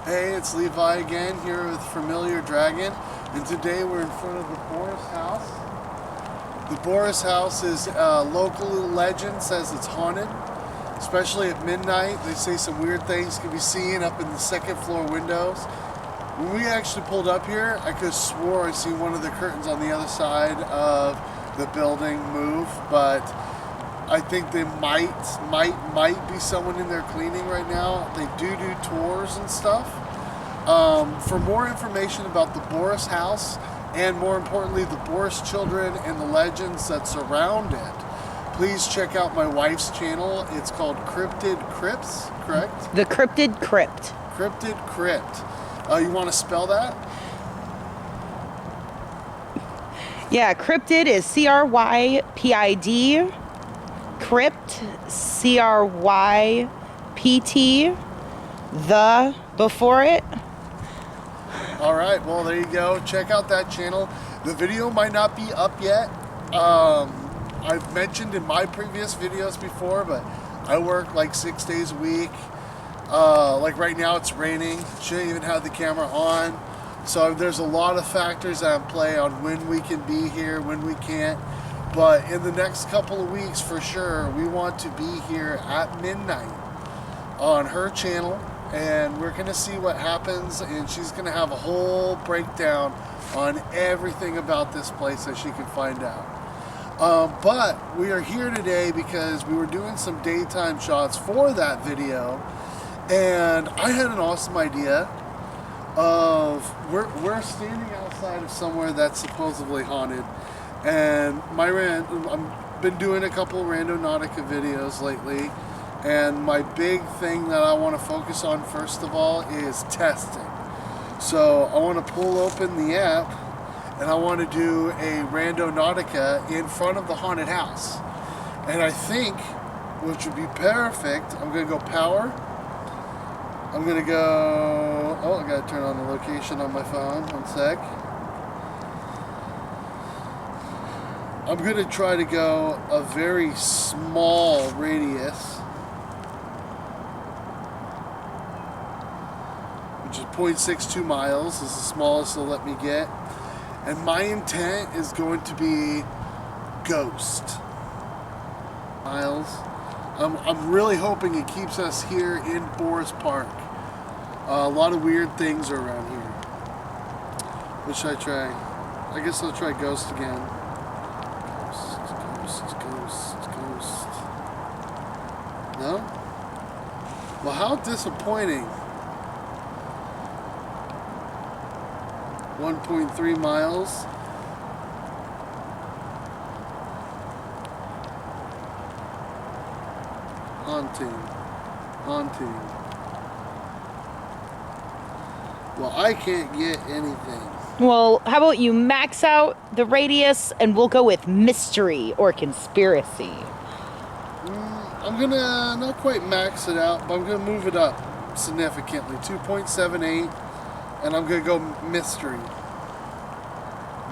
Hey, it's Levi again here with Familiar Dragon, and today we're in front of the Boris house. The Boris house is local legend says it's haunted, especially at midnight. They say some weird things can be seen up in the second floor windows. When we actually pulled up here, I could have swore I seen one of the curtains on the other side of the building move, but I think they might be someone in there cleaning right now. They do tours and stuff. For more information about the Boris house, and more importantly, the Boris children and the legends that surround it, please check out my wife's channel. It's called Cryptid Crypts, correct? The Cryptid Crypt. Cryptid Crypt. You want to spell that? Yeah, Cryptid is C-R-Y-P-I-D. Crypt, C-R-Y-P-T, the before it. All right, well, there you go. Check out that channel. The video might not be up yet. I've mentioned in my previous videos before, but I work like 6 days a week. Like right now it's raining. Shouldn't even have the camera on. So there's a lot of factors at play on when we can be here, when we can't. But in the next couple of weeks, for sure, we want to be here at midnight on her channel, and we're going to see what happens, and she's going to have a whole breakdown on everything about this place that she can find out. But we are here today because we were doing some daytime shots for that video, and I had an awesome idea of, we're standing outside of somewhere that's supposedly haunted. And I've been doing a couple Randonautica videos lately, and my big thing that I want to focus on first of all is testing. So I want to pull open the app, and I want to do a Randonautica in front of the haunted house. And I think, which would be perfect, I'm going to go power. I'm going to go, oh, I got to turn on the location on my phone, 1 sec. I'm going to try to go a very small radius, which is 0.62 miles. This is the smallest they'll let me get. And my intent is going to be ghost miles. I'm really hoping it keeps us here in Boris Park. A lot of weird things are around here. What should I try? I guess I'll try ghost again. Ghost. No? Well, how disappointing. 1.3 miles. Haunting. Well, I can't get anything. Well, how about you max out the radius and we'll go with mystery or conspiracy. I'm gonna not quite max it out, but I'm gonna move it up significantly, 2.78, and I'm gonna go mystery.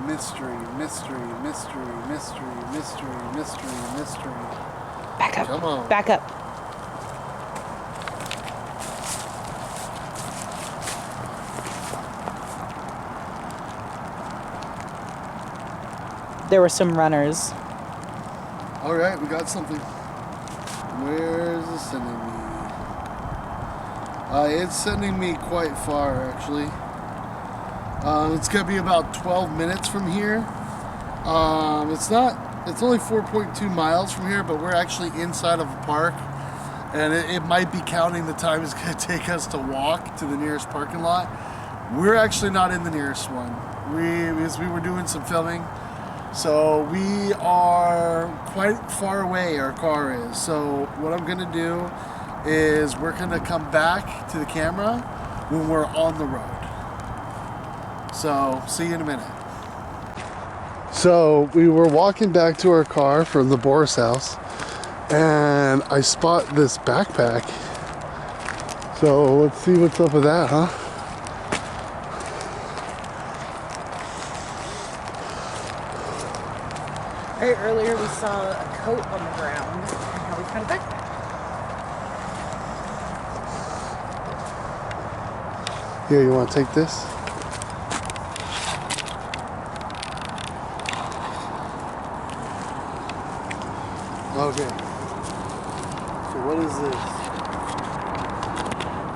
Mystery. Back up. Come on. Back up. There were some runners. All right, we got something. Where is it sending me? It's sending me quite far, actually. It's gonna be about 12 minutes from here. It's only 4.2 miles from here, but we're actually inside of a park, and it might be counting the time it's gonna take us to walk to the nearest parking lot. We're actually not in the nearest one. Because we were doing some filming. So we are quite far away, our car is. So what I'm gonna do is we're gonna come back to the camera when we're on the road. So see you in a minute. So we were walking back to our car from the Boris house, and I spot this backpack. So let's see what's up with that, huh? Right, earlier we saw a coat on the ground, and now we found a backpack. Here, you want to take this? Okay. So what is this?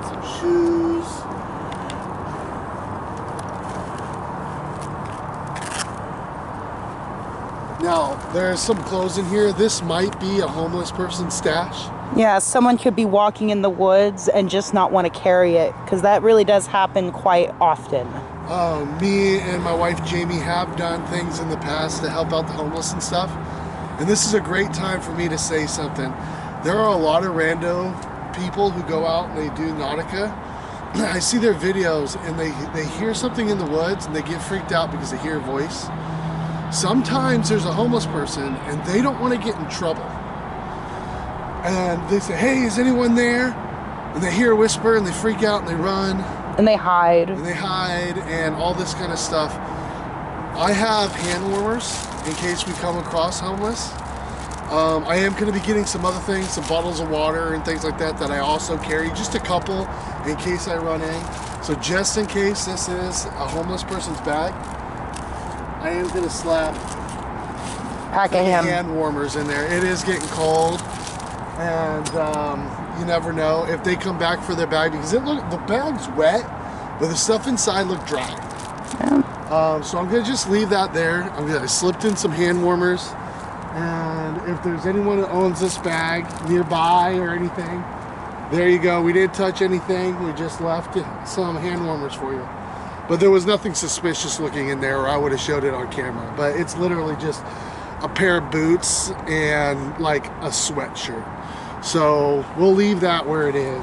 Some shoes. Now, there's some clothes in here. This might be a homeless person's stash. Yeah, someone could be walking in the woods and just not want to carry it, because that really does happen quite often. Me and my wife Jamie have done things in the past to help out the homeless and stuff. And this is a great time for me to say something. There are a lot of rando people who go out and they do Nautica. I see their videos and they hear something in the woods and they get freaked out because they hear a voice. Sometimes there's a homeless person and they don't want to get in trouble. And they say, hey, is anyone there? And they hear a whisper and they freak out and they run. And they hide. And all this kind of stuff. I have hand warmers in case we come across homeless. I am going to be getting some other things, some bottles of water and things like that I also carry. Just a couple in case I run in. So just in case this is a homeless person's bag, I am going to slap Pack of hand warmers in there. It is getting cold. And you never know if they come back for their bag, because the bag's wet, but the stuff inside looked dry. Yeah. So I'm gonna just leave that there. I slipped in some hand warmers, and if there's anyone who owns this bag nearby or anything, there you go. We didn't touch anything. We just left some hand warmers for you. But there was nothing suspicious looking in there, or I would have showed it on camera. But it's literally just a pair of boots and like a sweatshirt. So we'll leave that where it is.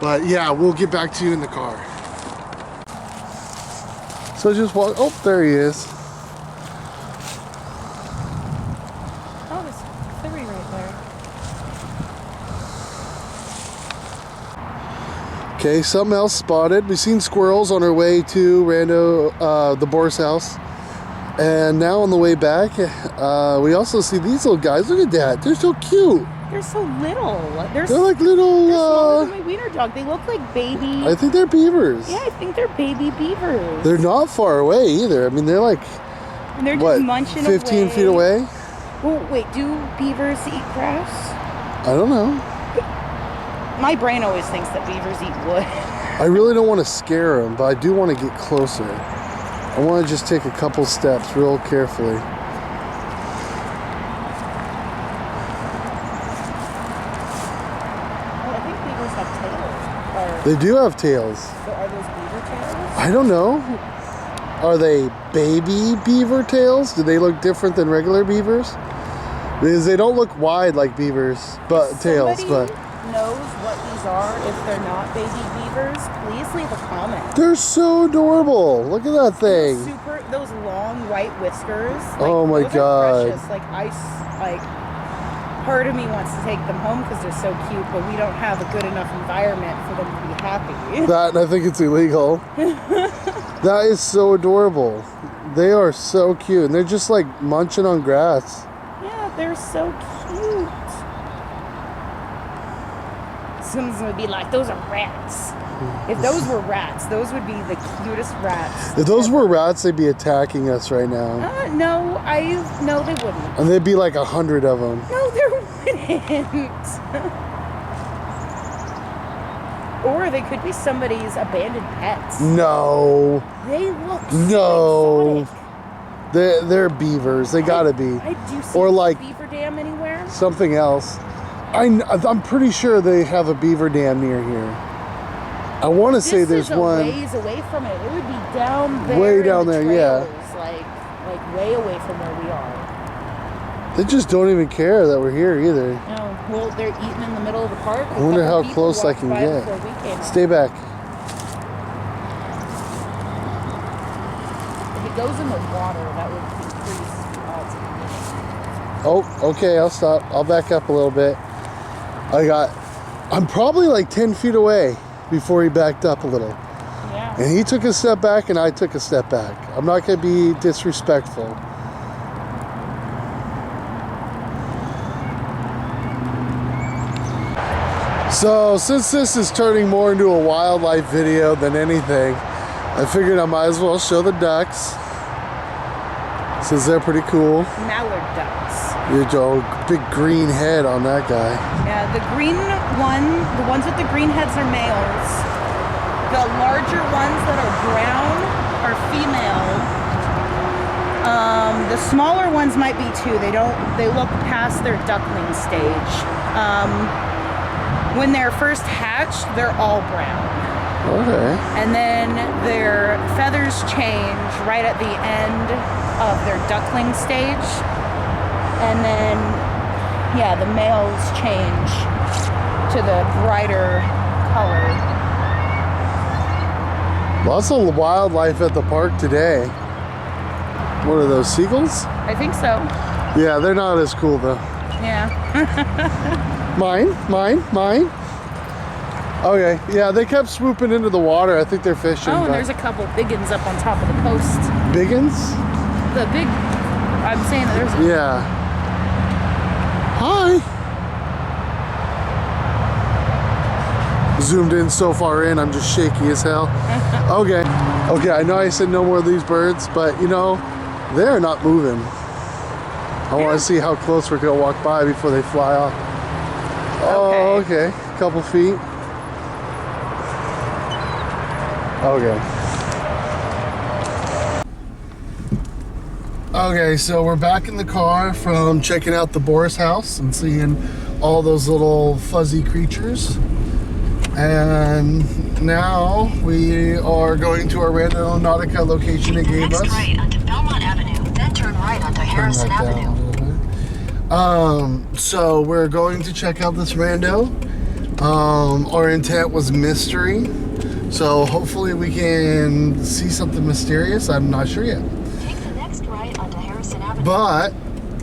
But yeah, we'll get back to you in the car. So just walk, oh, there he is. Oh, there's 3 right there. Okay, something else spotted. We've seen squirrels on our way to the Boris house. And now on the way back, we also see these little guys. Look at that, they're so cute. They're so little. They're like little... They're smaller than my wiener dog. They look like baby... I think they're beavers. Yeah, I think they're baby beavers. They're not far away either. I mean, they're like, and they're what, just munching 15 feet away? Oh, wait, do beavers eat grass? I don't know. My brain always thinks that beavers eat wood. I really don't want to scare them, but I do want to get closer. I want to just take a couple steps real carefully. They do have tails. So are those beaver tails? I don't know. Are they baby beaver tails? Do they look different than regular beavers? Because they don't look wide like beavers, but tails. But knows what these are. If they're not baby beavers, please leave a comment. They're so adorable. Look at that thing. Those long white whiskers. Like, oh my God. Precious. Like part of me wants to take them home because they're so cute, but we don't have a good enough environment for them to be happy. That, and I think it's illegal. That is so adorable. They are so cute, and they're just like munching on grass. Yeah, they're so cute. Someone's gonna be like, those are rats. If those were rats, those would be the cutest rats. If those were rats, they'd be attacking us right now. No, they wouldn't. And they'd be like 100 of them. No, there wouldn't. Or they could be somebody's abandoned pets. No. They look so exotic. They're beavers. They gotta be. I do see or like beaver dam anywhere. Something else. I'm pretty sure they have a beaver dam near here. I want to say there's one. Ways away from it. It would be down there. Way down there, trails, yeah. Like way away from where we are. They just don't even care that we're here either. No, well, they're eating in the middle of the park. I wonder how close I can get. Stay back. If it goes in the water, that would increase odds of Oh, okay, I'll stop. I'll back up a little bit. I'm probably like 10 feet away before he backed up a little. Yeah. And he took a step back and I took a step back. I'm not going to be disrespectful. So since this is turning more into a wildlife video than anything, I figured I might as well show the ducks, since they're pretty cool. Mallard ducks. You know, big green head on that guy. Yeah, the green one, the ones with the green heads are males. The larger ones that are brown are female. The smaller ones might be too. They look past their duckling stage. When they're first hatched, they're all brown. Okay. And then their feathers change right at the end of their duckling stage. And then, yeah, the males change to the brighter color. Lots of wildlife at the park today. What are those, seagulls? I think so. Yeah, they're not as cool though. Yeah. Mine. Okay, yeah, they kept swooping into the water. I think they're fishing. Oh, and there's a couple big ones up on top of the post. Biggins? The big, I'm saying that there's Yeah. Hi. Zoomed in so far in, I'm just shaky as hell. Okay, I know I said no more of these birds, but you know, they're not moving. I want to see how close we're gonna walk by before they fly off. Oh, okay, a couple feet. Okay. Okay, so we're back in the car from checking out the Boris house and seeing all those little fuzzy creatures. And now we are going to our Randonautica location it gave us. Next right onto Belmont Avenue, then turn right onto Harrison Avenue. So we're going to check out this rando. Our intent was mystery. So hopefully we can see something mysterious. I'm not sure yet. Take the next right onto Harrison Avenue. But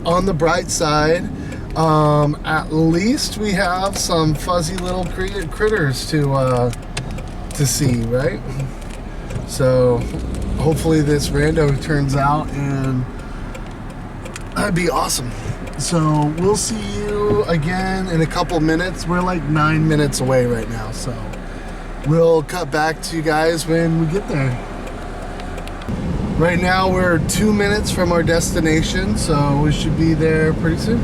on the bright side, at least we have some fuzzy little critters to see, right? So hopefully this rando turns out, and that'd be awesome. So we'll see you again in a couple minutes. We're like 9 minutes away right now, so we'll cut back to you guys when we get there. Right now we're 2 minutes from our destination, so we should be there pretty soon.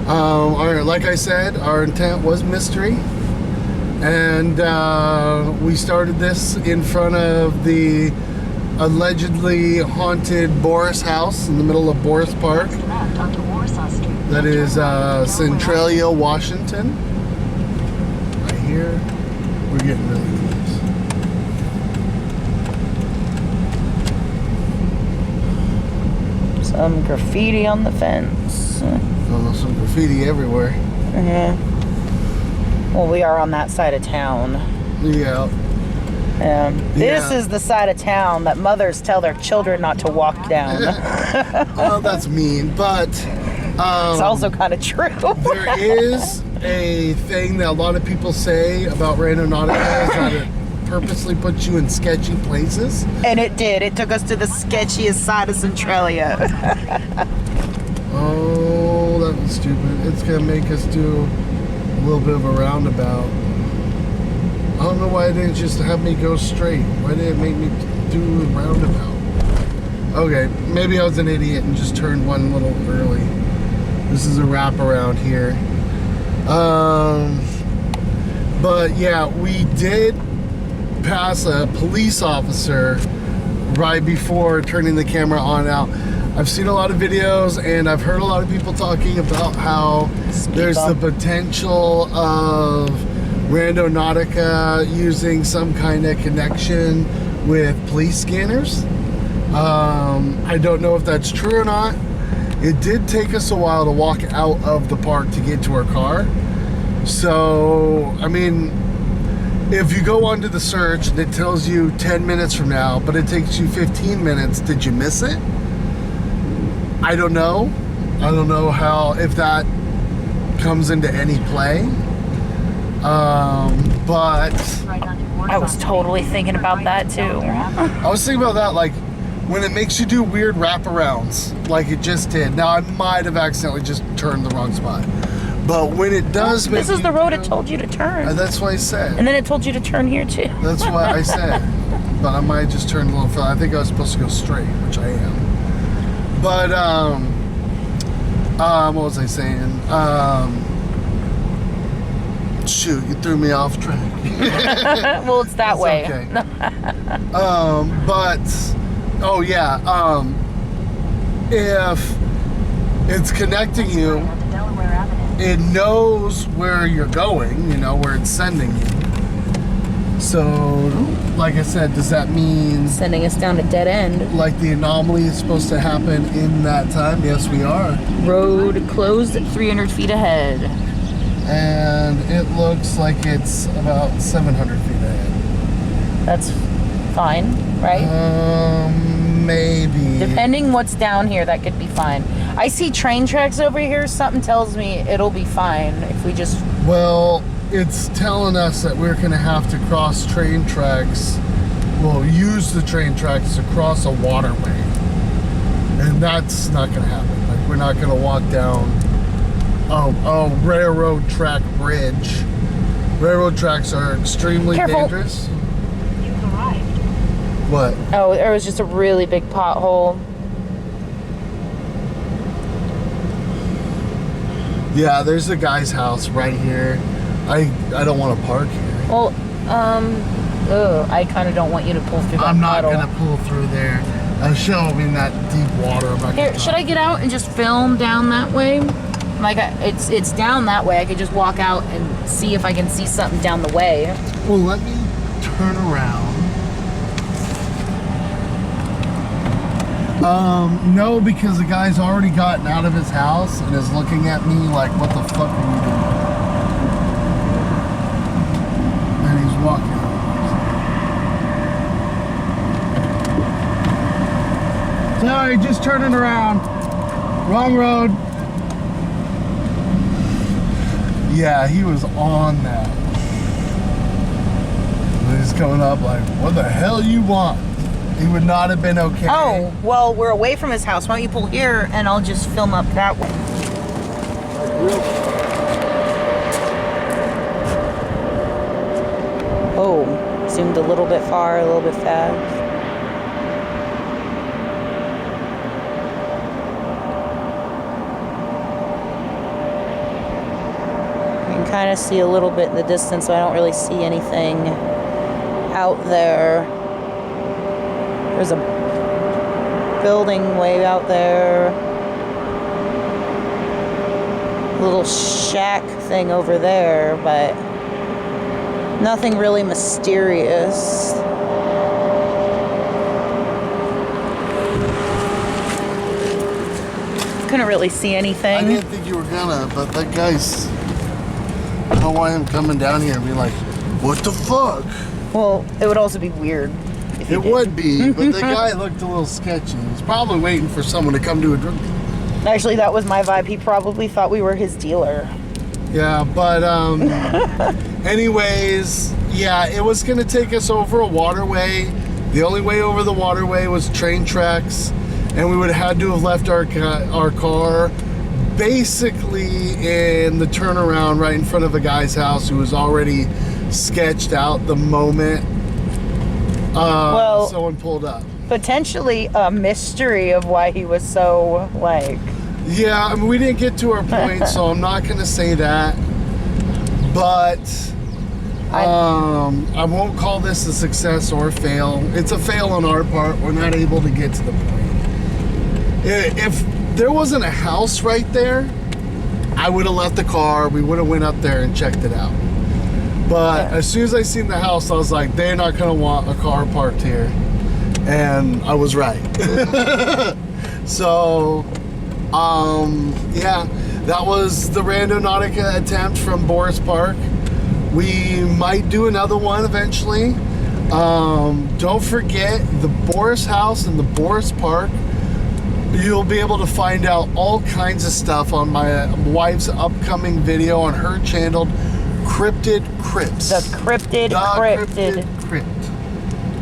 Like I said, our intent was mystery, and we started this in front of the allegedly haunted Boris house in the middle of Boris Park. Left onto Warsaw Street. That is Centralia, Washington. Right here. We're getting really close. some graffiti on the fence. Oh, some graffiti everywhere. Well, we are on that side of town. Yeah. This is the side of town that mothers tell their children not to walk down. Well, that's mean, but It's also kind of true. there is a thing that a lot of people say about Randonautica is that it purposely puts you in sketchy places. And it did. It took us to the sketchiest side of Centralia. Oh, that was stupid. It's gonna make us do a little bit of a roundabout. I don't know why it didn't just have me go straight. Why did it make me do a roundabout? Okay, maybe I was an idiot and just turned one little early. This is a wraparound here. But yeah, we did pass a police officer right before turning the camera on out. I've seen a lot of videos and I've heard a lot of people talking about how there's the potential of Randonautica using some kind of connection with police scanners. I don't know if that's true or not. It did take us a while to walk out of the park to get to our car. So, I mean, if you go onto the search and it tells you 10 minutes from now, but it takes you 15 minutes, did you miss it? I don't know. I don't know if that comes into any play. But I was totally thinking about that too. I was thinking about that, like when it makes you do weird wraparounds, like it just did. Now I might have accidentally just turned the wrong spot, But when it does make This is the you road go- it told you to turn. That's what I said. And then it told you to turn here too. That's what I said. But I might just turn a little further. I think I was supposed to go straight, which I am. But what was I saying? Shoot, you threw me off track. Well, it's that way. Okay. But oh yeah, if it's connecting you, Onto Delaware Avenue. it knows where you're going, you know, where it's sending you. So, like I said, does that mean Sending us down a dead end. like the anomaly is supposed to happen in that time? Yes, we are. Road closed at 300 feet ahead. And it looks like it's about 700 feet ahead. That's fine, right? Maybe. Depending what's down here, that could be fine. I see train tracks over here. Something tells me it'll be fine if we just... Well, it's telling us that we're going to have to cross train tracks. Well, use the train tracks to cross a waterway. And that's not going to happen. Like, we're not going to walk down a railroad track bridge. Railroad tracks are extremely Careful. dangerous. You've arrived. What? Oh, there was just a really big pothole. Yeah, there's a guy's house right here. I don't want to park here. Well, I kind of don't want you to pull through that I'm not puddle. going to pull through there. I show him in that deep water. I'm not Here, gonna should I get out and just film down that way? Like, it's down that way. I could just walk out and see if I can see something down the way. Well, let me turn around. No, because the guy's already gotten out of his house and is looking at me like, what the fuck are you doing? And he's walking. Sorry, just turning around. Wrong road. Yeah, he was on that. And he's coming up like, what the hell you want? He would not have been okay. Oh, well, we're away from his house. Why don't you pull here and I'll just film up that way. Oh, zoomed a little bit far, a little bit fast. You can kind of see a little bit in the distance, so I don't really see anything out there. There's a building way out there. A little shack thing over there, but nothing really mysterious. Couldn't really see I anything. didn't think you were gonna, but that guy's... I don't want him coming down here and be like, what the fuck? Well, it would also be weird. If he It did. would be, but the guy looked a little sketchy. He's probably waiting for someone to come to a drug deal. Actually, that was my vibe. He probably thought we were his dealer. Yeah, but anyways, yeah, it was gonna take us over a waterway. The only way over the waterway was train tracks, and we would have had to have left our car basically in the turnaround right in front of a guy's house who was already sketched out the moment Well- someone pulled up. Potentially a mystery of why he was so, like... Yeah, I mean, we didn't get to our point, so I'm not gonna say that. But I won't call this a success or a fail. It's a fail on our part. We're not able to get to the point. If there wasn't a house right there, I would have left the car. We would have went up there and checked it out. But as soon as I seen the house, I was like, they're not gonna want a car parked here. And I was right. So, yeah, that was the Randonautica attempt from Boris Park. We might do another one eventually. Don't forget the Boris House and the Boris Park. You'll be able to find out all kinds of stuff on my wife's upcoming video on her channel, Cryptid Crypts. The Cryptid Cryptid. Crypt.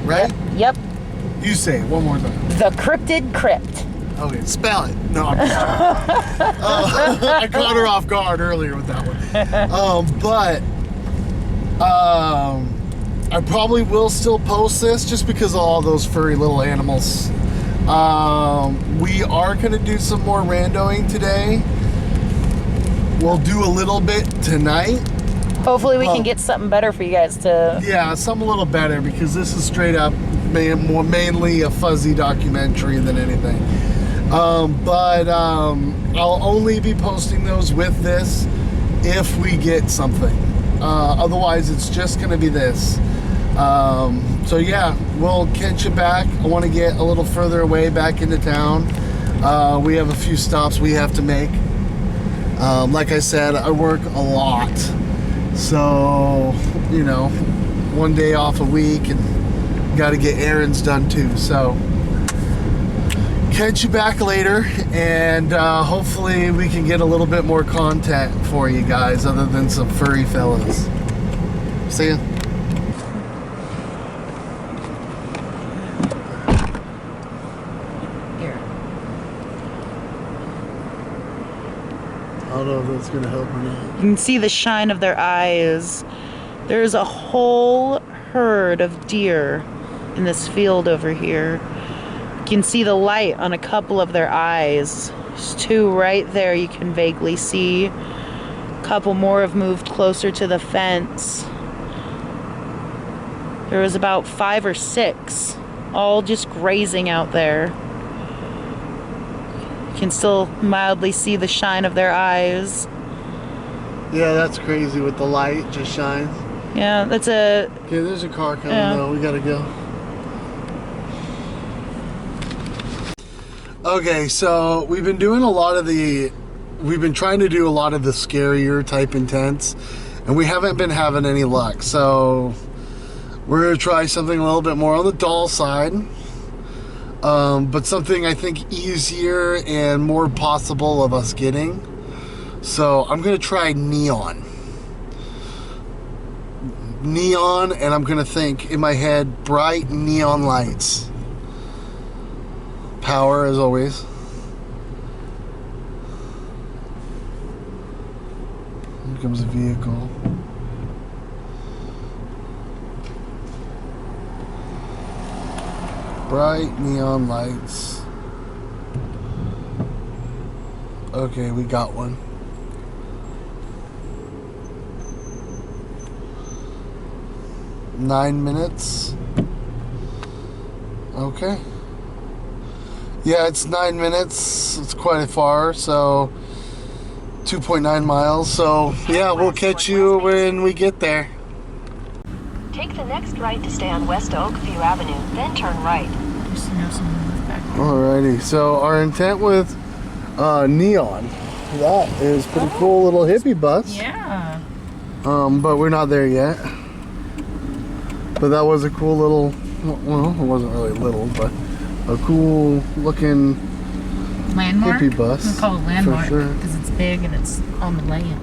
Right? Yep. You say it one more time. The Cryptid Crypt. Okay, spell it. No, I'm sorry. I caught her off guard earlier with that one. I probably will still post this just because of all those furry little animals. We are going to do some more randoing today. We'll do a little bit tonight. Hopefully we can get something better for you guys to... Yeah, something a little better because this is straight up more mainly a fuzzy documentary than anything. I'll only be posting those with this if we get something. Otherwise, it's just going to be this. So yeah, we'll catch you back. I want to get a little further away back into town. We have a few stops we have to make. Like I said, I work a lot. So, you know, one day off a week and got to get errands done too. So, catch you back later, and hopefully we can get a little bit more content for you guys other than some furry fellas. See ya. Here. I don't know if that's gonna help or not. You can see the shine of their eyes. There's a whole herd of deer in this field over here. You can see the light on a couple of their eyes. There's two right there you can vaguely see. A couple more have moved closer to the fence. There was about 5 or 6, all just grazing out there. You can still mildly see the shine of their eyes. Yeah, that's crazy with the light just shines. Yeah, that's a... Okay, there's a car coming Yeah. though. We gotta go. Okay, so we've been trying to do a lot of the scarier type intents, and we haven't been having any luck. So we're gonna try something a little bit more on the dull side, but something I think easier and more possible of us getting. So I'm gonna try neon, and I'm gonna think in my head bright neon lights. Power as always. Here comes a vehicle. Bright neon lights. Okay, we got one. Nine minutes. Okay. Yeah, it's 9 minutes. It's quite far, so 2.9 miles. So yeah, we'll catch you when we get there. Take the next right to stay on West Oakview Avenue, then turn right. Alrighty, so our intent with neon, that is pretty cool little hippie bus. Yeah. But we're not there yet. But that was a cool little, well, it wasn't really little, but a cool looking Landmark? hippie bus. We call it landmark for sure. because it's big and it's on the land.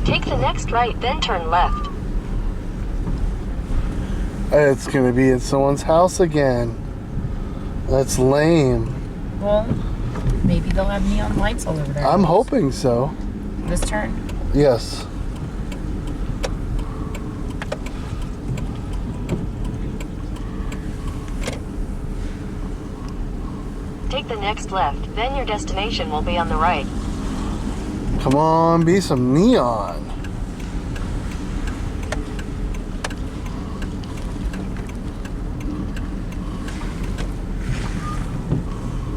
Take the next right, then turn left. It's gonna be at someone's house again. That's lame. Well, maybe they'll have neon lights all over there. I'm hoping so. This turn? Yes. Take the next left, then your destination will be on the right. Come on, be some neon.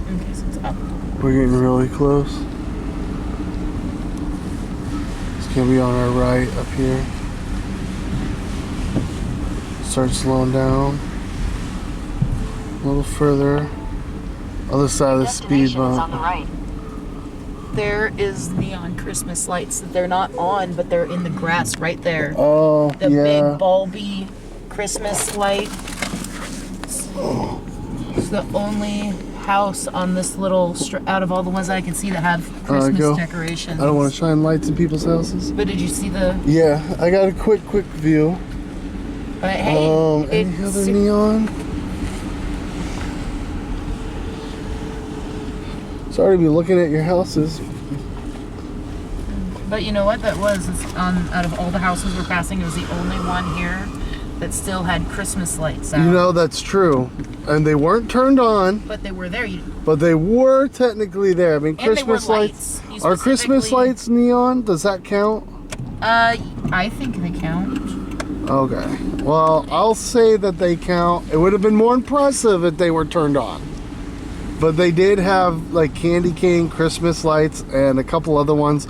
Okay, so it's up. We're getting really close. It's gonna be on our right up here. Start slowing down. A little further. Other side of the speed Destination is on the bump. right. There is neon Christmas lights that they're not on, but they're in the grass right there. Oh, The yeah. big bulby Christmas light. It's the only house on this little out of all the ones I can see that have Christmas go. decorations. I don't want to shine lights in people's houses. But did you see the? Yeah, I got a quick view. But hey, Any it's other neon? Sorry to be looking at your houses. But you know what that was? Out of all the houses we're passing, it was the only one here that still had Christmas lights out. You know, that's true. And they weren't turned on. But they were there. But they were technically there. I mean, And Christmas they were lights. Are Christmas lights neon? Does that count? I think they count. Okay. Well, I'll say that they count. It would have been more impressive if they were turned on. But they did have like candy cane Christmas lights and a couple other ones.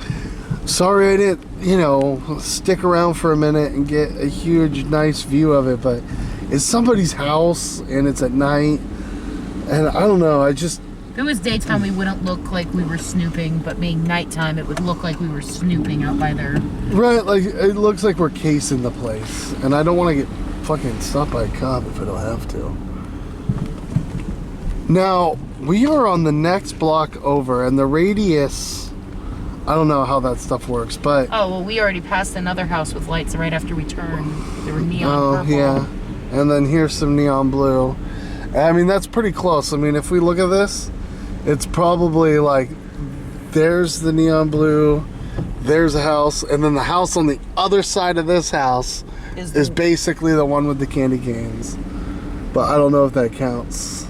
Sorry I didn't, you know, stick around for a minute and get a huge, nice view of it, but it's somebody's house and it's at night. And I don't know, I just... If it was daytime, we wouldn't look like we were snooping, but being nighttime, it would look like we were snooping out by there. Right, like, it looks like we're casing the place. And I don't want to get fucking stopped by a cop if I don't have to. Now, we are on the next block over, and the radius... I don't know how that stuff works, but... Oh, well, we already passed another house with lights right after we turned. They were neon purple. Yeah. And then here's some neon blue. I mean, that's pretty close. I mean, if we look at this, it's probably like, there's the neon blue, there's a house, and then the house on the other side of this house is basically the one with the candy canes. But I don't know if that counts.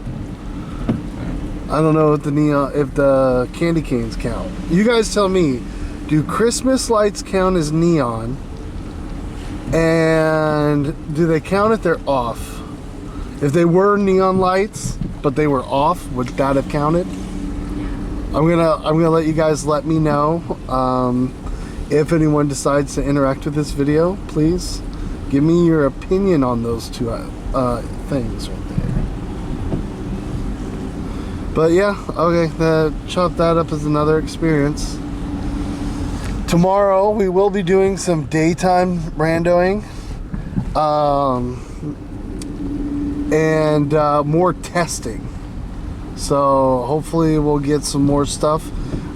I don't know if the candy canes count. You guys tell me, do Christmas lights count as neon? And do they count if they're off? If they were neon lights, but they were off, would that have counted? I'm gonna let you guys let me know. If anyone decides to interact with this video, please give me your opinion on those two things right there. But yeah, okay, chop that up as another experience. Tomorrow we will be doing some daytime randoing and more testing. So hopefully we'll get some more stuff,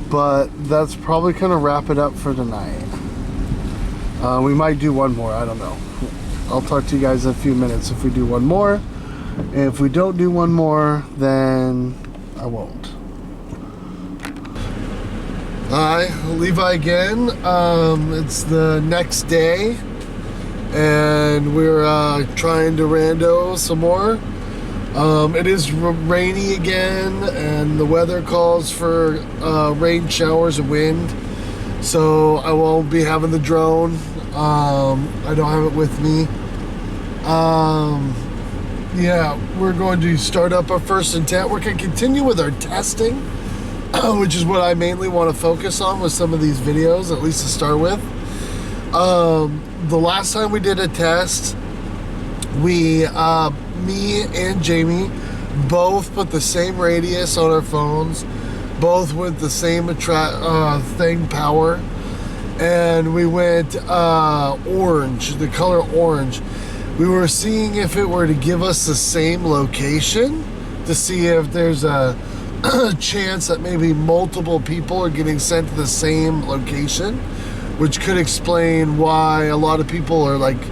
but that's probably gonna wrap it up for tonight. We might do one more, I don't know. I'll talk to you guys in a few minutes if we do one more. And if we don't do one more, then I won't. Hi, Levi again. It's the next day and we're trying to rando some more. It is rainy again and the weather calls for rain showers and wind, so I won't be having the drone. I don't have it with me. Yeah, we're going to start up our first intent. We're going to continue with our testing, which is what I mainly want to focus on with some of these videos, at least to start with. The last time we did a test, me and Jamie both put the same radius on our phones, both with the same power, and we went orange, the color orange. We were seeing if it were to give us the same location, to see if there's a chance that maybe multiple people are getting sent to the same location, which could explain why a lot of people are like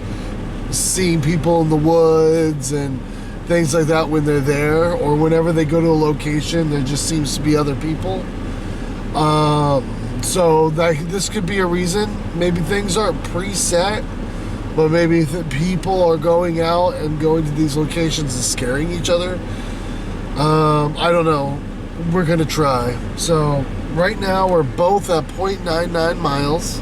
seeing people in the woods and things like that when they're there, or whenever they go to a location there just seems to be other people. So this could be a reason. Maybe things aren't preset, but maybe people are going out and going to these locations and scaring each other. I don't know. We're gonna try. So right now we're both at 0.99 miles.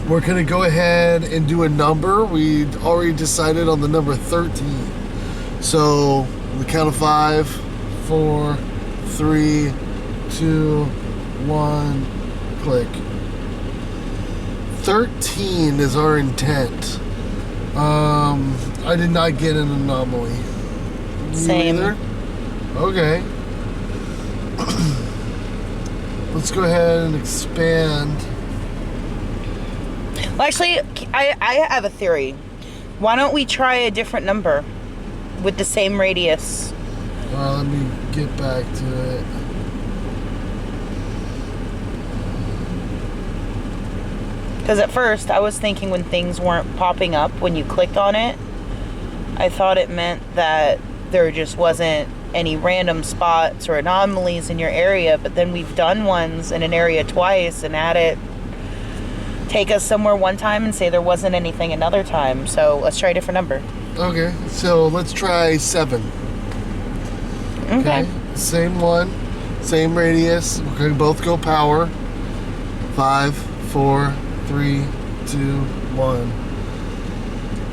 We're gonna go ahead and do a number. We already decided on the number 13. So the count of 5, 4, 3, 2, 1, click. 13 is our intent. I did not get an anomaly. Same. You either? Okay. Let's go ahead and expand. Well, actually, I have a theory. Why don't we try a different number with the same radius? Let me get back to it. Because at first, I was thinking when things weren't popping up when you clicked on it, I thought it meant that there just wasn't any random spots or anomalies in your area, but then we've done ones in an area twice and had it take us somewhere one time and say there wasn't anything another time. So let's try a different number. Okay, so let's try 7. Okay. Same one, same radius. We're going to both go power. 5, 4, 3, 2, 1.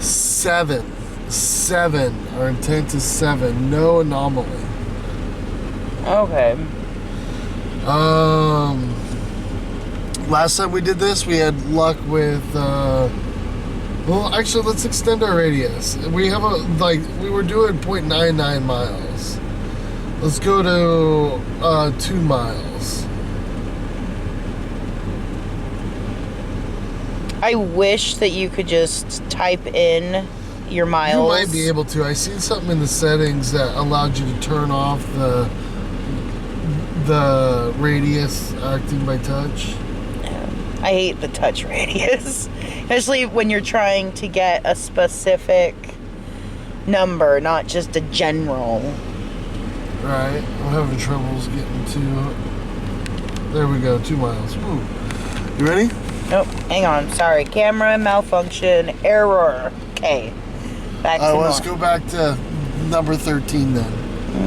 7. 7. Our intent is 7. No anomaly. Okay. Last time we did this, we had luck with. Well, actually, let's extend our radius. We have we were doing 0.99 miles. Let's go to 2 miles. I wish that you could just type in your miles. You might be able to. I seen something in the settings that allowed you to turn off the radius acting by touch. I hate the touch radius, especially when you're trying to get a specific number, not just a general. Right. I'm having troubles getting to. There we go. 2 miles. Woo. You ready? Nope. Hang on. Sorry. Camera malfunction. Error. Okay. Back to Let's normal. go back to number 13 then.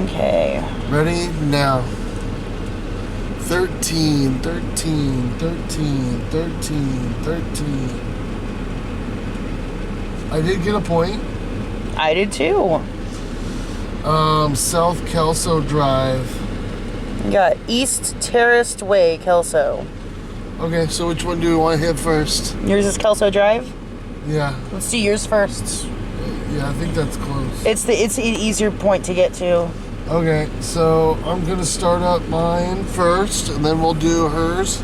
Okay. Ready? Now. 13, 13, 13, 13, 13. I did get a point. I did too. South Kelso Drive. You got East Terraced Way, Kelso. Okay, so which one do we want to hit first? Yours is Kelso Drive? Yeah. Let's do yours first. Yeah, I think that's close. It's an easier point to get to. Okay, so I'm gonna start up mine first, and then we'll do hers.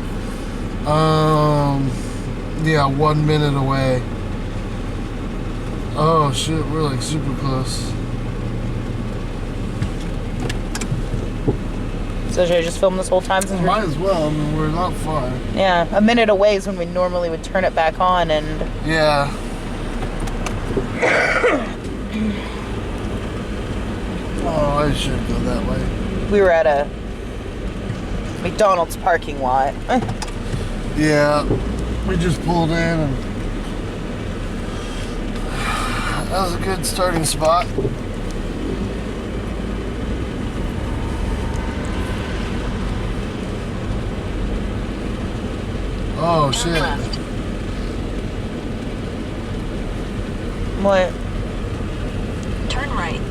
Yeah, 1 minute away. Oh shit, we're like super close. So should I just film this whole time since Might as well. I mean, we're not far. Yeah, a minute away is when we normally would turn it back on and... Yeah. Oh, I should go that way. We were at a McDonald's parking lot. Yeah, we just pulled in and that was a good starting spot. Oh Turn shit. left. What? Turn right.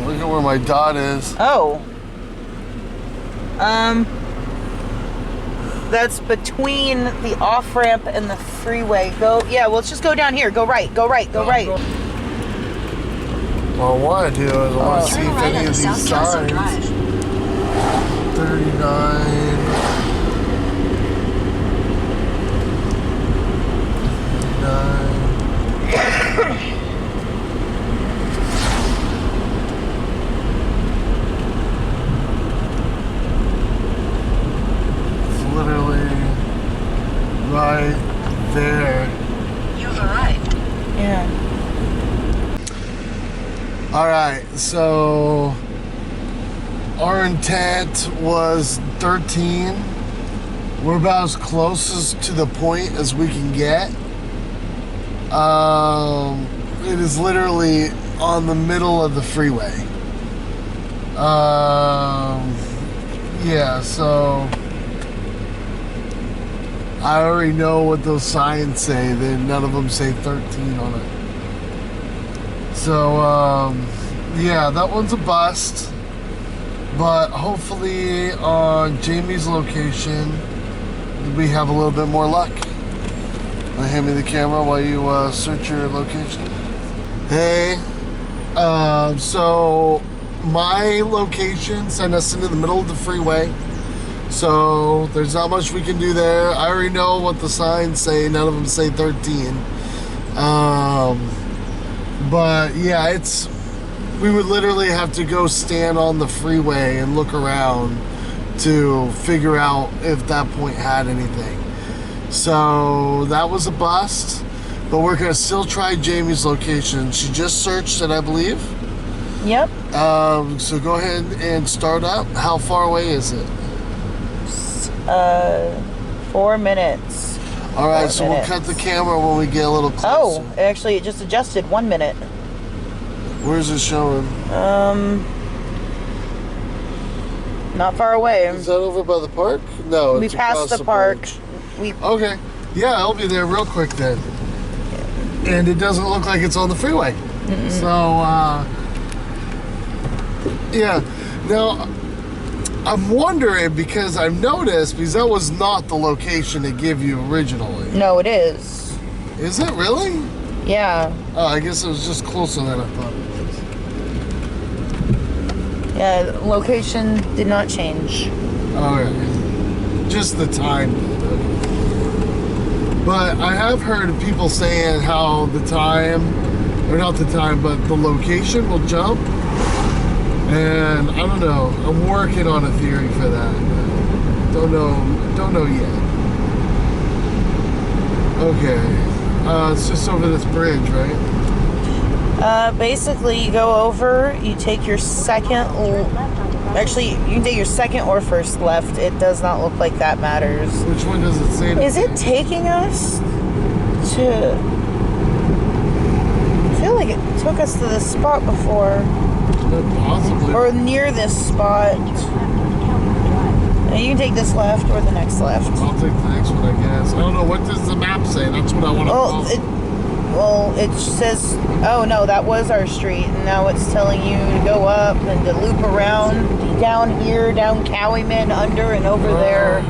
Look at where my dot is. Oh. That's between the off-ramp and the freeway. Yeah, well, let's just go down here. Go right, go right, go right. What I want to do is I want to see Turn if right any onto of these South Kelso signs. Drive. 39. 39. It's literally right there. You've arrived. Yeah. All right, so our intent was 13. We're about as close to the point as we can get. It is literally on the middle of the freeway. Yeah, so I already know what those signs say. None of them say 13 on it. So, yeah, that one's a bust. But hopefully on Jamie's location, we have a little bit more luck. Hand me the camera while you search your location. Hey, so my location sent us into the middle of the freeway. So there's not much we can do there. I already know what the signs say. None of them say 13. But yeah, we would literally have to go stand on the freeway and look around to figure out if that point had anything. So that was a bust, But we're gonna still try Jamie's location. She just searched it, I believe. Yep. So go ahead and start up. How far away is it? 4 minutes. All right, 4 so minutes. we'll cut the camera when we get a little closer. Oh, actually, it just adjusted 1 minute. Where's it showing? Not far away. Is that over by the park? No, We it's passed across the park. bridge. Okay. Yeah, I'll be there real quick then. And it doesn't look like it's on the freeway. So, yeah. Now, I'm wondering because I've noticed, because that was not the location it gave you originally. No, it is. Is it really? Yeah. Oh, I guess it was just closer than I thought it was. Yeah, the location did not change. Okay. Just the time. But I have heard of people saying how the time, or not the time, but the location will jump. And I don't know. I'm working on a theory for that. Don't know yet. Okay. It's just over this bridge, right? Basically, you go over, you take your second, actually, you can take your second or first left. It does not look like that matters. Which one does it say? Is it taking us to, I feel like it took us to this spot before. Possibly. Or near this spot. Now you can take this left or the next left. I'll take the next one, I guess. I don't know. What does the map say? That's what I want to know. Well, it says, oh no, that was our street. And now it's telling you to go up and to loop around down here, down Cowieman, under and over there.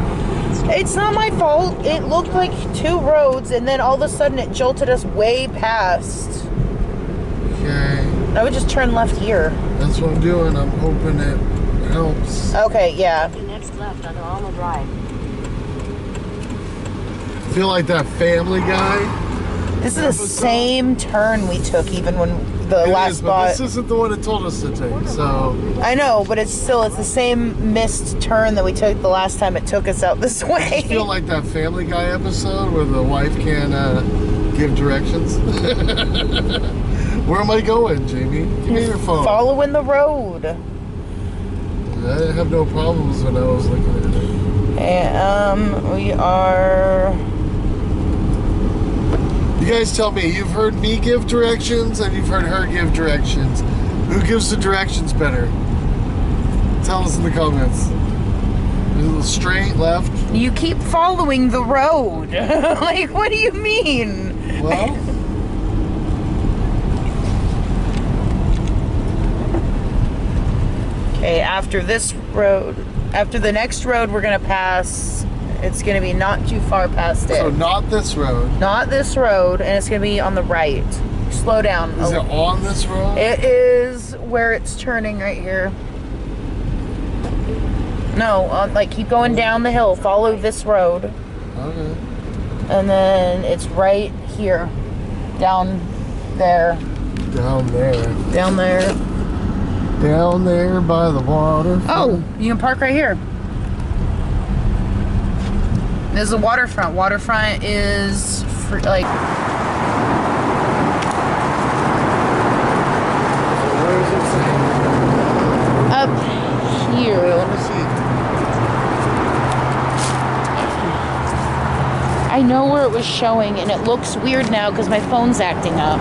It's not my fault. It looked like 2 roads and then all of a sudden it jolted us way past. Okay. I would just turn left here. That's what I'm doing. I'm hoping it helps. Okay, yeah. The next left on Alma Drive. I feel like that Family Guy. This is the same turn we took even when the last But spot. this isn't the one it told us to take, so. I know, but it's the same missed turn that we took the last time it took us out this way. I feel like that Family Guy episode where the wife can give directions. Where am I going, Jamie? Give me your phone. Following the road. I have no problems when I was looking at it. And, we are... You guys tell me, you've heard me give directions and you've heard her give directions. Who gives the directions better? Tell us in the comments. Is it straight, left? You keep following the road. Like, what do you mean? Well... Okay, after this road, after the next road we're going to pass, it's going to be not too far past it. So not this road. Not this road, and it's going to be on the right. Slow down. Is it on this road? It is where it's turning right here. No, like keep going down the hill. Follow this road. Okay. And then it's right here. Down there. Down there. Down there. Down there by the water. Oh, you can park right here. There's a waterfront. Waterfront is for, like... Where is it saying? Up here. Let me see. I know where it was showing, and it looks weird now because my phone's acting up.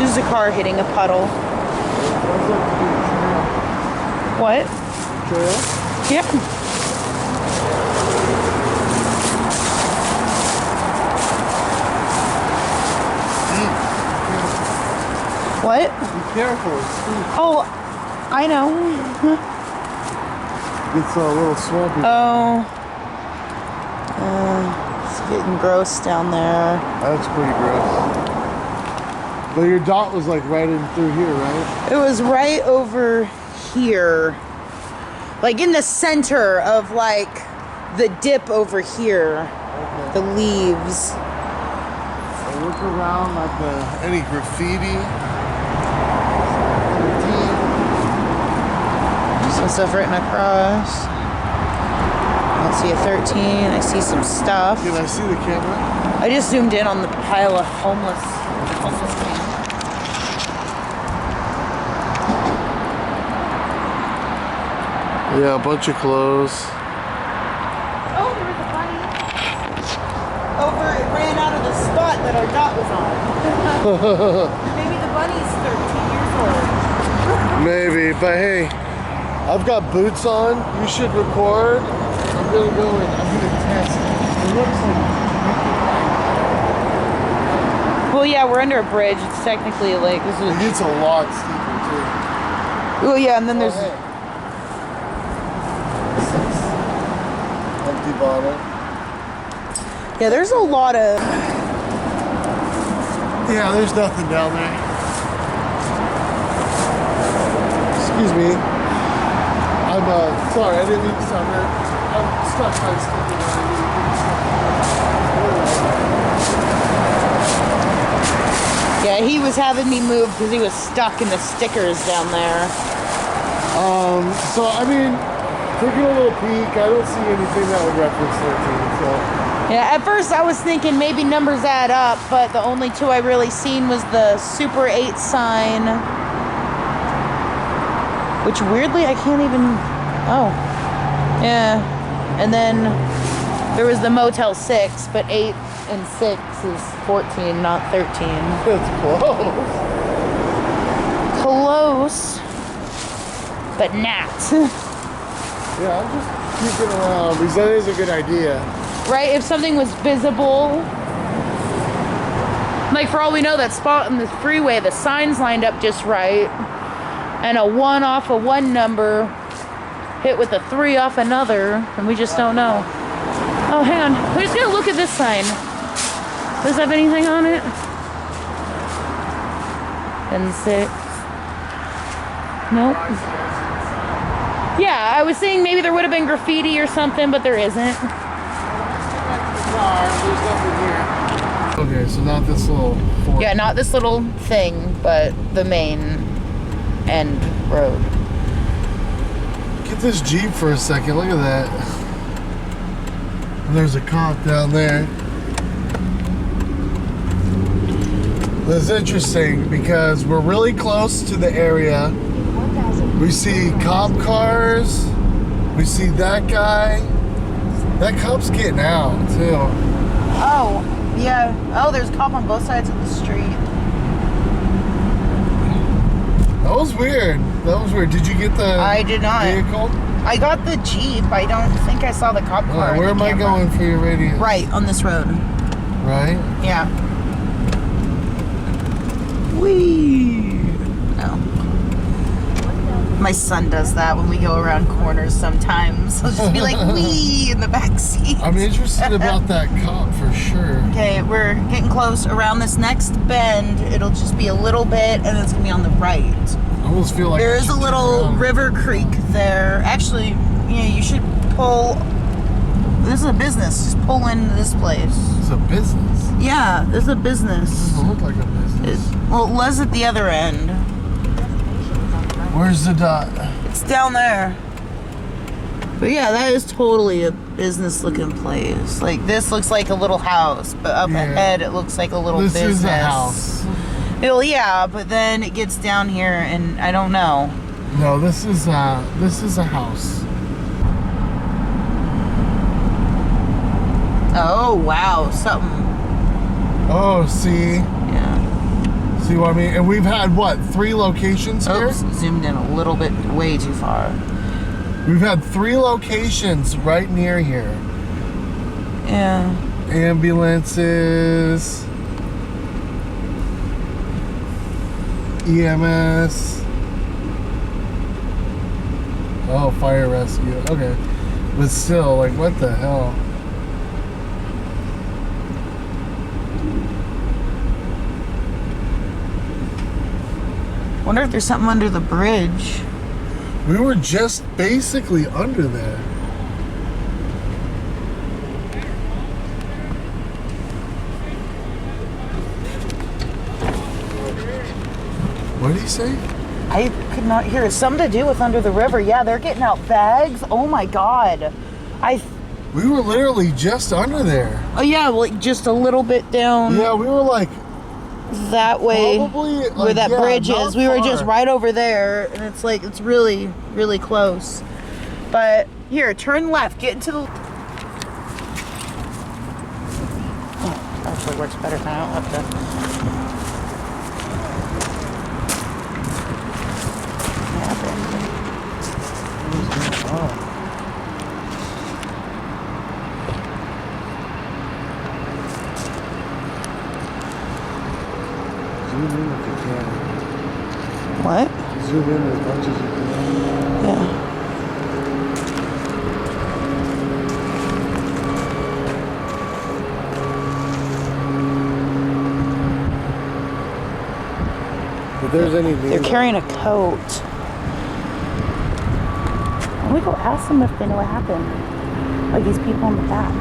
A car hitting a puddle. What? Trail? Yep. What? Be careful. It's steep. Oh, I know. It's a little swampy. Oh. It's getting gross down there. That's pretty gross. But your dot was like right in through here, right? It was right over here. Like in the center of like the dip over here. Okay. The leaves. So look around like any graffiti. Some stuff written across. I don't see a 13. I see some stuff. Can I see the camera? I just zoomed in on the pile of homeless man. Yeah, a bunch of clothes. Oh, there was a bunny. Over, it ran out of the spot that our dot was on. Maybe the bunny's 13 years old. Maybe, but hey, I've got boots on. You should record. I'm gonna go and I'm gonna test. It looks like. Well, yeah, we're under a bridge. It's technically like this is. It's a lot steeper too. Well, yeah, and then there's. Hey. Empty bottle. Yeah, there's a lot of. Yeah, there's nothing down there. Excuse me. I'm sorry, I didn't mean to sound rude. I'm stuck by sticking Yeah, he was having me move because he was stuck in the stickers down there. So I mean, taking a little peek, I don't see anything that would reference 13, so. Yeah, at first I was thinking maybe numbers add up, but the only two I really seen was the Super 8 sign. Which weirdly I can't even, oh. Yeah, and then there was the Motel 6, but 8 and 6 is 14, not 13. That's close. Close, but not. Yeah, I'm just peeking around because that is a good idea. Right, if something was visible. Like for all we know, that spot in the freeway, the sign's lined up just right. And a 1 off of one number hit with a 3 off another, and we just don't know. Oh, hang on. We're just gonna look at this sign. Does it have anything on it? And 6. Nope. Yeah, I was saying maybe there would have been graffiti or something, but there isn't. Okay, so not this little fork. Yeah, not this little thing, but the main end road. Get this Jeep for a second. Look at that. And there's a cop down there. That's interesting because we're really close to the area. We see cop cars. We see that guy. That cop's getting out too. Oh, yeah. Oh, there's a cop on both sides of the street. That was weird. That was weird. Did you get the I did not. vehicle? I got the Jeep. I don't think I saw the cop car. Where am I going for your radio? Right, on this road. Right? Yeah. Whee! No. My son does that when we go around corners sometimes. He'll just be like, wee, in the back seat. I'm interested about that cop for sure. Okay, we're getting close. Around this next bend, it'll just be a little bit, and it's gonna be on the right. I almost feel like There I is a should little turn around. river creek there. Actually, yeah, you should pull. This is a business. Just pull into this place. It's a business. Yeah, this is a business. Doesn't look like a business. Well, it was at the other end. Where's the dot? It's down there. But yeah, that is totally a business looking place. Like this looks like a little house, but up Yeah. ahead it looks like a little This business. is a house. Well, yeah, but then it gets down here and I don't know. No, this is a house. Oh wow, something. Oh, see? Yeah. See what I mean? And we've had, what, 3 locations here? Oops, zoomed in a little bit, way too far. We've had 3 locations right near here. Yeah. Ambulances. EMS. Oh, fire rescue. Okay. But still, like, what the hell? Wonder if there's something under the bridge. We were just basically under there. What did he say? I could not hear it. Something to do with under the river. Yeah, they're getting out bags. Oh my God. We were literally just under there. Oh yeah, like just a little bit down. Yeah, we were like that way. probably where that bridge is. We were just far. right over there, and it's like it's really, really close. But here, turn left. Get into the. Oh, actually works better now. I don't have to. Zoom in if you can. What? Zoom in as much as you can. Yeah. If there's any They're carrying a coat. Why don't we go ask them if they know what happened? Like these people in the back.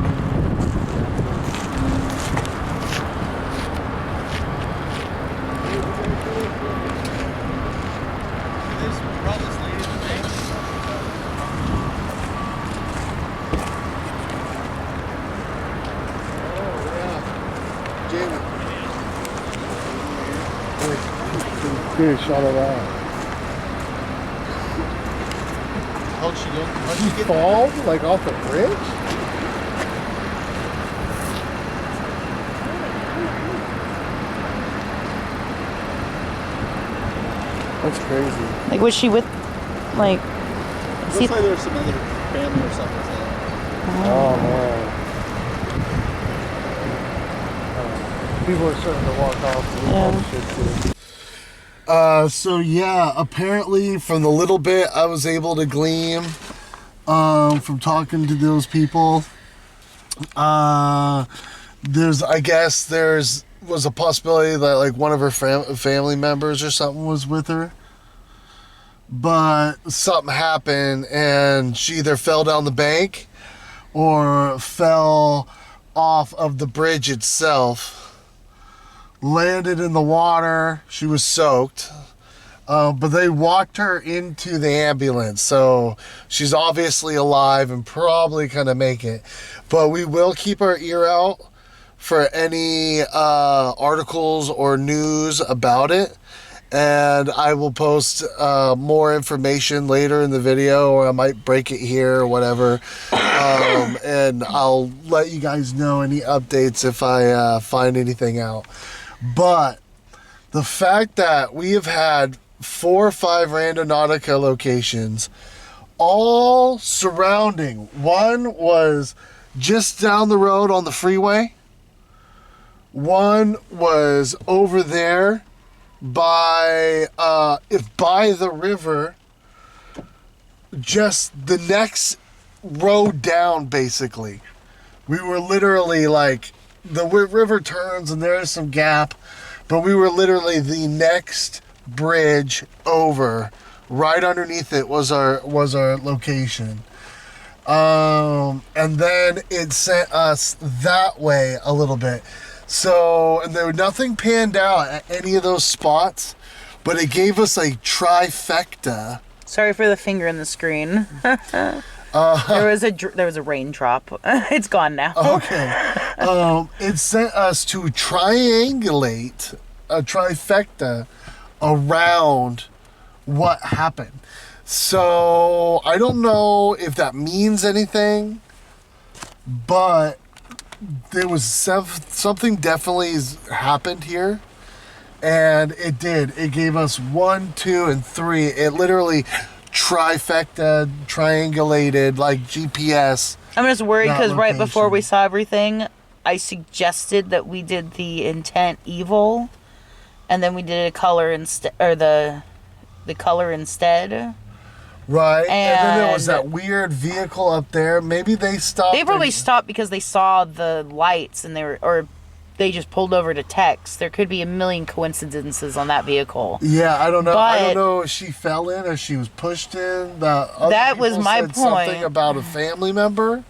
Get a shot of that. How'd she go? How'd Did she you get fall like off the bridge? That's crazy. Like was she with like Looks like there's some other family or something like that. Oh man. People are starting to walk off. So yeah, apparently from the little bit I was able to glean from talking to those people, there's was a possibility that like one of her family members or something was with her, but something happened and she either fell down the bank or fell off of the bridge itself, landed in the water. She was soaked, but they walked her into the ambulance, so she's obviously alive and probably gonna make it. But we will keep our ear out for any articles or news about it, and I will post more information later in the video, or I might break it here or whatever. And I'll let you guys know any updates if I find anything out. But the fact that we have had 4 or 5 Randonautica locations all surrounding. One was just down the road on the freeway. One was over there by the river, just the next road down, basically. We were literally like, the river turns and there's some gap, but we were literally the next bridge over. Right underneath it was our location. And then it sent us that way a little bit. So, and there was nothing panned out at any of those spots, but it gave us a trifecta. Sorry for the finger in the screen. There was a raindrop. It's gone now. Okay. It sent us to triangulate a trifecta around what happened. So I don't know if that means anything, but there was something definitely happened here, and it did. It gave us 1, 2, and 3. It literally trifecta, triangulated like GPS. I'm just worried because right location. before we saw everything, I suggested that we did the intent evil, and then we did a color instead, or the color instead. Right, and then there was And- that weird vehicle up there. Maybe they stopped. They probably stopped because they saw the lights and or they just pulled over to text. There could be a million coincidences on that vehicle. Yeah, I don't know. I don't But- know if she fell in or she was pushed in. The other That was people my said something point. about a family member,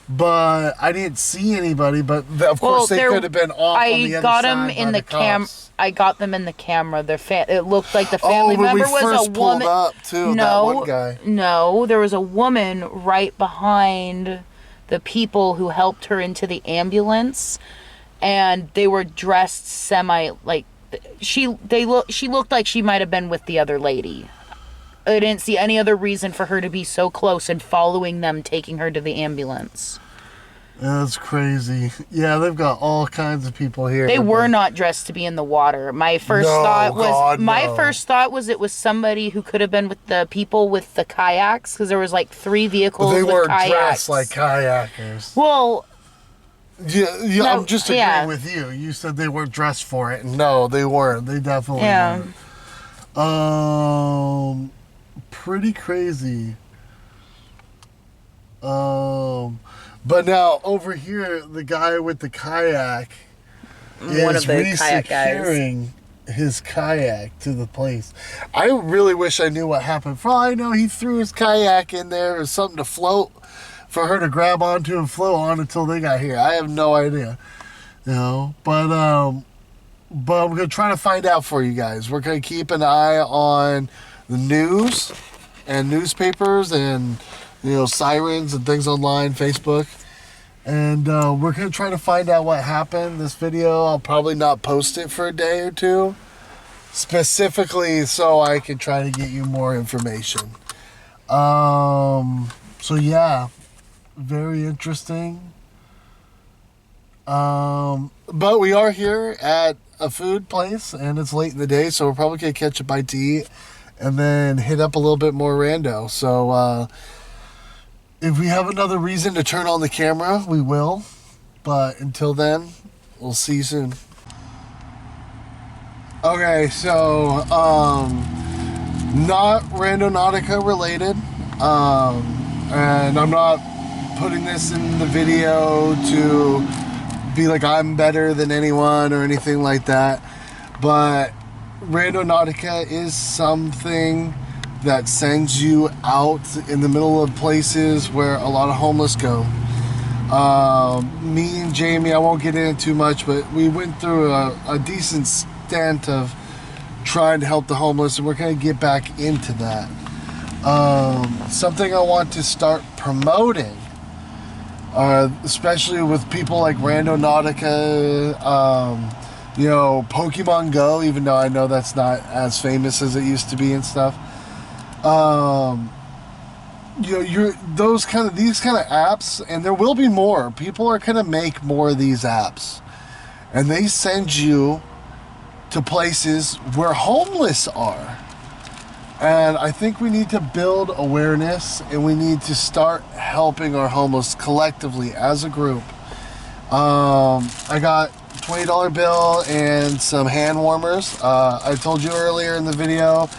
but I didn't see anybody. But of course, they could have been off on the other got side them by in the the cam. cops. I got them in the camera. It looked like the family when we member was first a pulled woman. up, too, that one guy. No, there was a woman right behind the people who helped her into the ambulance, and they were dressed she looked like she might have been with the other lady. I didn't see any other reason for her to be so close and following them, taking her to the ambulance. That's crazy. Yeah, they've got all kinds of people here. They were not dressed to be in the water. My first thought was it was somebody who could have been with the people with the kayaks, because there was like 3 vehicles They with weren't kayaks. dressed like kayakers. Well, Yeah, No, I'm just agreeing yeah. with you. You said they weren't dressed for it. No, they weren't. They definitely yeah. weren't. Pretty crazy. But now over here, the guy with the kayak One is of the kayak guys. re-securing his kayak to the place. I really wish I knew what happened. For all I know, he threw his kayak in there or something to float for her to grab onto and float on until they got here. I have no idea, you know. But we're gonna try to find out for you guys. We're gonna keep an eye on the news and newspapers and sirens and things online, Facebook. And we're going to try to find out what happened. This video, I'll probably not post it for a day or two. Specifically so I can try to get you more information. So yeah, very interesting. But we are here at a food place and it's late in the day, so we're probably going to catch a bite to eat and then hit up a little bit more rando. So, if we have another reason to turn on the camera, we will. But until then, we'll see you soon. Okay, so, not Randonautica related. And I'm not putting this in the video to be like I'm better than anyone or anything like that. But Randonautica is something that sends you out in the middle of places where a lot of homeless go. Me and Jamie, I won't get into too much, but we went through a decent stint of trying to help the homeless, and we're going to get back into that. Something I want to start promoting, especially with people like Randonautica, Pokemon Go, even though I know that's not as famous as it used to be and stuff. These kind of apps, and there will be more. People are going to make more of these apps, and they send you to places where homeless are. And I think we need to build awareness, and we need to start helping our homeless collectively as a group. I got $20 bill and some hand warmers. I told you earlier in the video,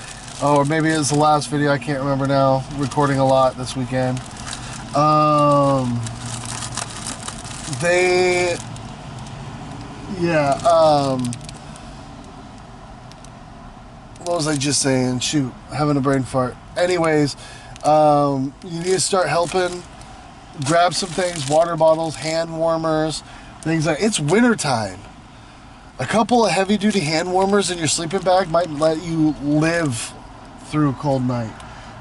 or maybe it was the last video, I can't remember now. Recording a lot this weekend. What was I just saying? Shoot, having a brain fart. Anyways, you need to start helping. Grab some things, water bottles, hand warmers, things like. It's winter time. A couple of heavy-duty hand warmers in your sleeping bag might let you live through a cold night.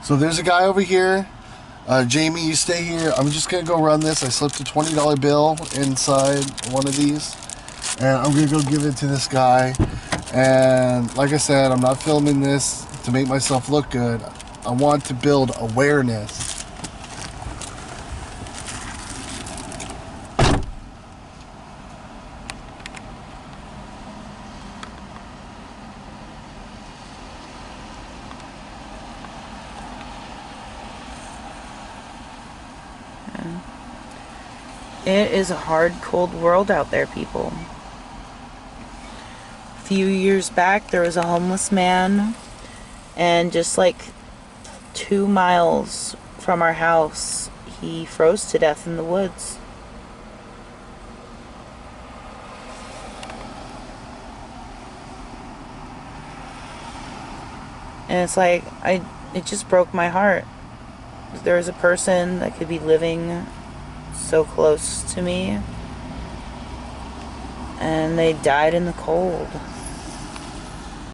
So there's a guy over here. Jamie, you stay here. I'm just going to go run this. I slipped a $20 bill inside one of these. And I'm going to go give it to this guy. And like I said, I'm not filming this to make myself look good. I want to build awareness. It is a hard, cold world out there, people. few years back, there was a homeless man, and just like 2 miles from our house, he froze to death in the woods. And it's like, it just broke my heart. There was a person that could be living so close to me, and they died in the cold.